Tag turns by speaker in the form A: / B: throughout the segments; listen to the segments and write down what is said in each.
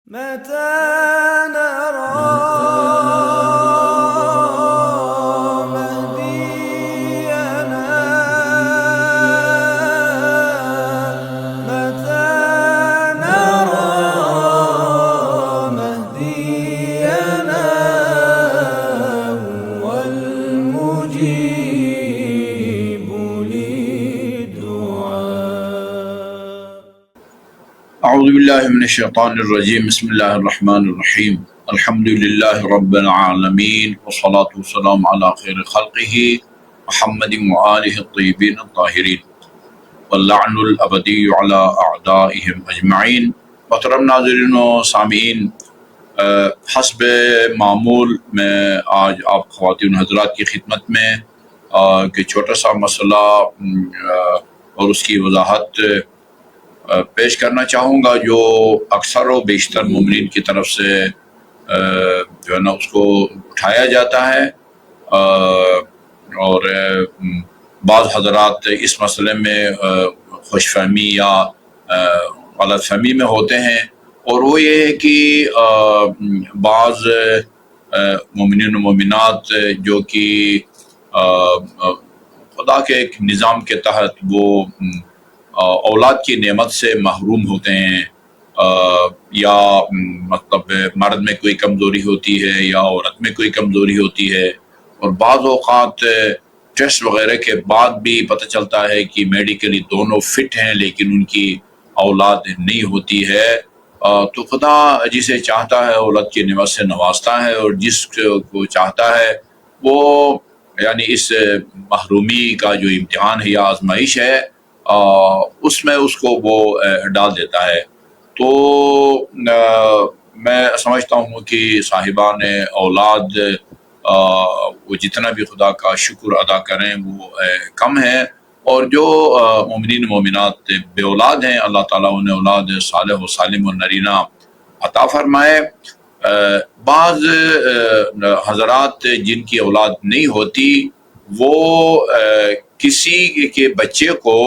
A: متى نرى مهدينا متى نرى مهدينا والمجيب للدعاء.
B: اعوذ باللہ من الشیطان الرجیم بسم اللہ الرحمن الرحیم الحمد للہ رب العالمین والصلاة والسلام علی خیر خلقہ محمد وآلہ الطیبین الطاہرین واللعن الابدی علی اعدائہم اجمعین. محترم ناظرین و سامعین، حسب معمول میں آج آپ خواتین حضرات کی خدمت میں کہ چھوٹا سا مسئلہ اور اس کی وضاحت پیش کرنا چاہوں گا، جو اکثر و بیشتر مومنین کی طرف سے جو ہے نا اس کو اٹھایا جاتا ہے، اور بعض حضرات اس مسئلے میں خوش فہمی یا غلط فہمی میں ہوتے ہیں، اور وہ یہ ہے کہ بعض مومنین و مومنات جو کہ خدا کے ایک نظام کے تحت وہ اولاد کی نعمت سے محروم ہوتے ہیں، یا مطلب مرد میں کوئی کمزوری ہوتی ہے یا عورت میں کوئی کمزوری ہوتی ہے، اور بعض اوقات ٹیسٹ وغیرہ کے بعد بھی پتہ چلتا ہے کہ میڈیکلی دونوں فٹ ہیں لیکن ان کی اولاد نہیں ہوتی ہے. تو خدا جسے چاہتا ہے اولاد کی نعمت سے نوازتا ہے، اور جس کو چاہتا ہے وہ یعنی اس محرومی کا جو امتحان ہے یا آزمائش ہے اس میں اس کو وہ ڈال دیتا ہے. تو میں سمجھتا ہوں کہ صاحبان اولاد وہ جتنا بھی خدا کا شکر ادا کریں وہ کم ہے، اور جو مومنین مومنات بے اولاد ہیں اللہ تعالیٰ انہیں اولاد صالح و سالم و نرینہ عطا فرمائے. بعض حضرات جن کی اولاد نہیں ہوتی وہ کسی کے بچے کو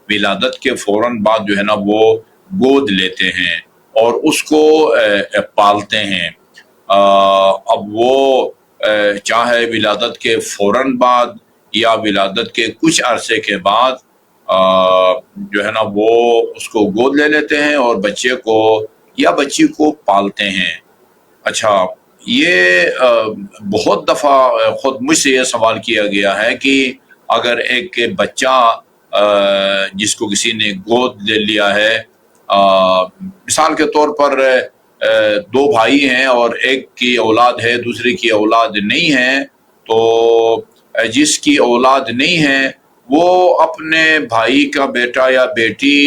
B: ولادت کے فوراً بعد جو ہے نا وہ گود لیتے ہیں اور اس کو پالتے ہیں. اب وہ چاہے ولادت کے فوراً بعد یا ولادت کے کچھ عرصے کے بعد جو ہے نا وہ اس کو گود لے لیتے ہیں اور بچے کو یا بچی کو پالتے ہیں. اچھا، یہ بہت دفعہ خود مجھ سے یہ سوال کیا گیا ہے کہ اگر ایک بچہ جس کو کسی نے گود لے لیا ہے، مثال کے طور پر دو بھائی ہیں اور ایک کی اولاد ہے دوسرے کی اولاد نہیں ہے، تو جس کی اولاد نہیں ہے وہ اپنے بھائی کا بیٹا یا بیٹی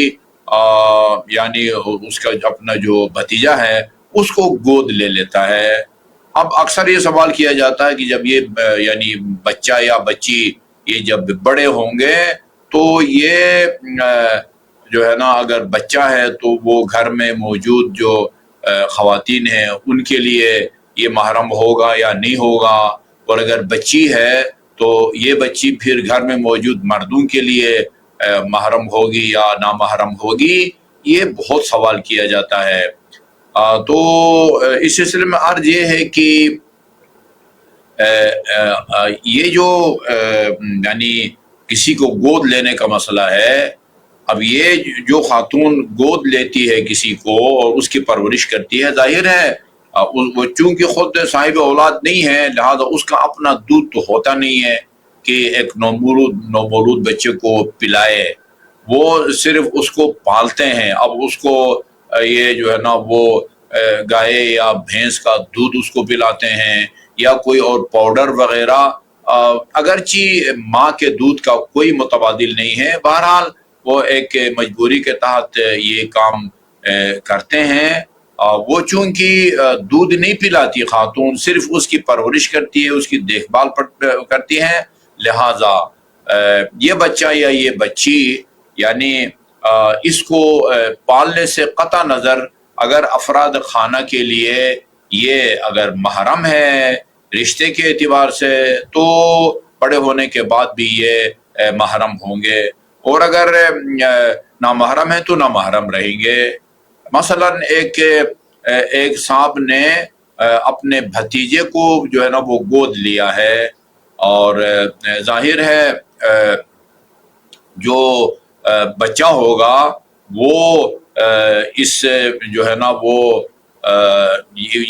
B: یعنی اس کا اپنا جو بھتیجا ہے اس کو گود لے لیتا ہے. اب اکثر یہ سوال کیا جاتا ہے کہ جب یہ یعنی بچہ یا بچی یہ جب بڑے ہوں گے تو یہ جو ہے نا اگر بچہ ہے تو وہ گھر میں موجود جو خواتین ہیں ان کے لیے یہ محرم ہوگا یا نہیں ہوگا، اور اگر بچی ہے تو یہ بچی پھر گھر میں موجود مردوں کے لیے محرم ہوگی یا نامحرم ہوگی. یہ بہت سوال کیا جاتا ہے. تو اس سلسلے میں عرض یہ ہے کہ یہ جو یعنی کسی کو گود لینے کا مسئلہ ہے، اب یہ جو خاتون گود لیتی ہے کسی کو اور اس کی پرورش کرتی ہے، ظاہر ہے وہ چونکہ خود صاحب اولاد نہیں ہے لہذا اس کا اپنا دودھ تو ہوتا نہیں ہے کہ ایک نومولود بچے کو پلائے، وہ صرف اس کو پالتے ہیں. اب اس کو یہ جو ہے نا وہ گائے یا بھینس کا دودھ اس کو پلاتے ہیں یا کوئی اور پاؤڈر وغیرہ، اگرچہ ماں کے دودھ کا کوئی متبادل نہیں ہے. بہرحال وہ ایک مجبوری کے تحت یہ کام کرتے ہیں. وہ چونکہ دودھ نہیں پلاتی خاتون، صرف اس کی پرورش کرتی ہے، اس کی دیکھ بھال کرتی ہے، لہٰذا یہ بچہ یا یہ بچی یعنی اس کو پالنے سے قطع نظر اگر افراد خانہ کے لیے یہ اگر محرم ہے رشتے کے اعتبار سے تو بڑے ہونے کے بعد بھی یہ محرم ہوں گے، اور اگر نامحرم ہے تو نامحرم رہیں گے. مثلا ایک ایک صاحب نے اپنے بھتیجے کو جو ہے نا وہ گود لیا ہے، اور ظاہر ہے جو بچہ ہوگا وہ اس جو ہے نا وہ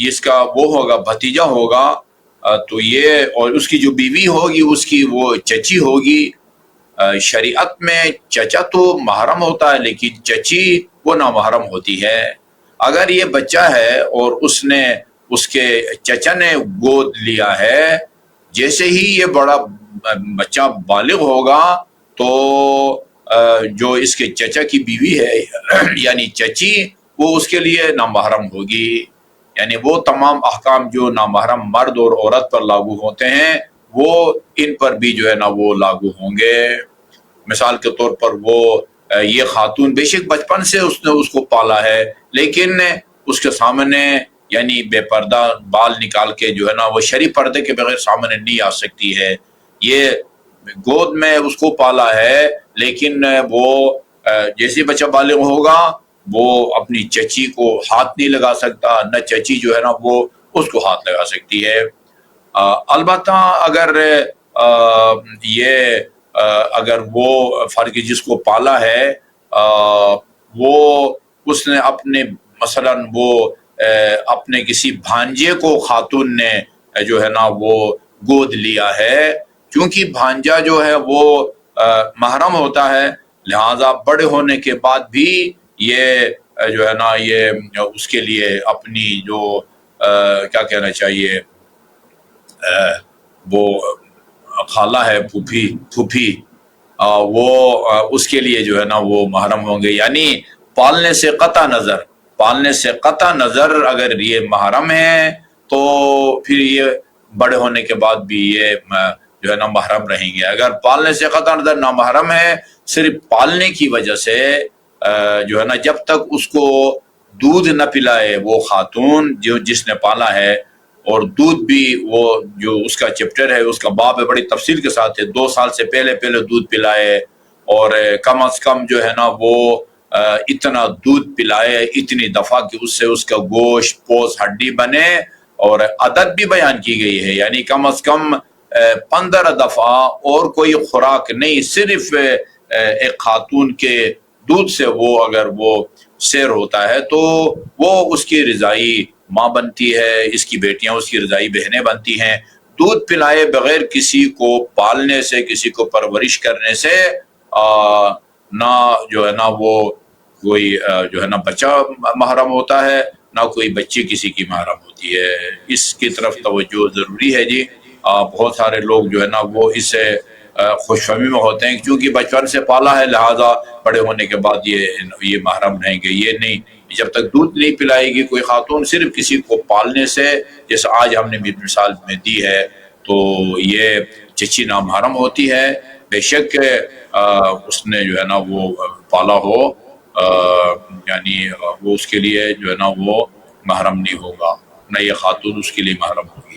B: اس کا وہ ہوگا، بھتیجا ہوگا، تو یہ، اور اس کی جو بیوی ہوگی اس کی وہ چچی ہوگی۔ شریعت میں چچا تو محرم ہوتا ہے، لیکن چچی وہ نامحرم ہوتی ہے۔ اگر یہ بچہ ہے اور اس کے چچا نے گود لیا ہے، جیسے ہی یہ بڑا بچہ بالغ ہوگا تو جو اس کے چچا کی بیوی ہے یعنی چچی، وہ اس کے لیے نامحرم ہوگی۔ یعنی وہ تمام احکام جو نامحرم مرد اور عورت پر لاگو ہوتے ہیں وہ ان پر بھی جو ہے نا وہ لاگو ہوں گے۔ مثال کے طور پر وہ یہ خاتون بے شک بچپن سے اس نے اس کو پالا ہے، لیکن اس کے سامنے یعنی بے پردہ بال نکال کے جو ہے نا وہ شرعی پردے کے بغیر سامنے نہیں آ سکتی ہے۔ یہ گود میں اس کو پالا ہے، لیکن وہ جیسے بچہ بالغ ہوگا وہ اپنی چچی کو ہاتھ نہیں لگا سکتا، نہ چچی جو ہے نا وہ اس کو ہاتھ لگا سکتی ہے۔ البتہ اگر وہ فرض جس کو پالا ہے وہ اس نے اپنے مثلا وہ اپنے کسی بھانجے کو خاتون نے جو ہے نا وہ گود لیا ہے، کیونکہ بھانجا جو ہے وہ محرم ہوتا ہے، لہذا بڑے ہونے کے بعد بھی یہ جو ہے نا یہ اس کے لیے اپنی جو کیا کہنا چاہیے وہ خالہ ہے، پھوپھی، وہ اس کے لیے جو ہے نا وہ محرم ہوں گے۔ یعنی پالنے سے قطع نظر اگر یہ محرم ہے تو پھر یہ بڑے ہونے کے بعد بھی یہ جو ہے نا محرم رہیں گے۔ اگر پالنے سے قطع نظر نامحرم ہے، صرف پالنے کی وجہ سے جو ہے نا جب تک اس کو دودھ نہ پلائے وہ خاتون جس نے پالا ہے، اور دودھ بھی وہ جو اس کا چیپٹر ہے، اس کا باب ہے، بڑی تفصیل کے ساتھ ہے، 2 سال سے پہلے دودھ پلائے، اور کم از کم جو ہے نا وہ اتنا دودھ پلائے اتنی دفعہ کہ اس سے اس کا گوشت پوست ہڈی بنے، اور عدد بھی بیان کی گئی ہے، یعنی کم از کم 15 دفعہ، اور کوئی خوراک نہیں، صرف ایک خاتون کے دودھ سے وہ اگر وہ سیر ہوتا ہے تو وہ اس کی رضائی ماں بنتی ہے، اس کی بیٹیاں اس کی رضائی بہنیں بنتی ہیں۔ دودھ پلائے بغیر کسی کو پالنے سے، کسی کو پرورش کرنے سے نہ جو ہے نا وہ کوئی جو ہے نا بچہ محرم ہوتا ہے، نہ کوئی بچی کسی کی محرم ہوتی ہے۔ اس کی طرف توجہ ضروری ہے جی۔ بہت سارے لوگ جو ہے نا وہ اس سے خوش فہمی میں ہوتے ہیں، کیونکہ بچپن سے پالا ہے لہذا بڑے ہونے کے بعد یہ محرم رہیں گے۔ یہ نہیں، جب تک دودھ نہیں پلائے گی کوئی خاتون صرف کسی کو پالنے سے، جیسے آج ہم نے بھی مثال میں دی ہے، تو یہ چچی نامحرم ہوتی ہے، بے شک اس نے جو ہے نا وہ پالا ہو، یعنی وہ اس کے لیے جو ہے نا وہ محرم نہیں ہوگا، نہ یہ خاتون اس کے لیے محرم ہوگی۔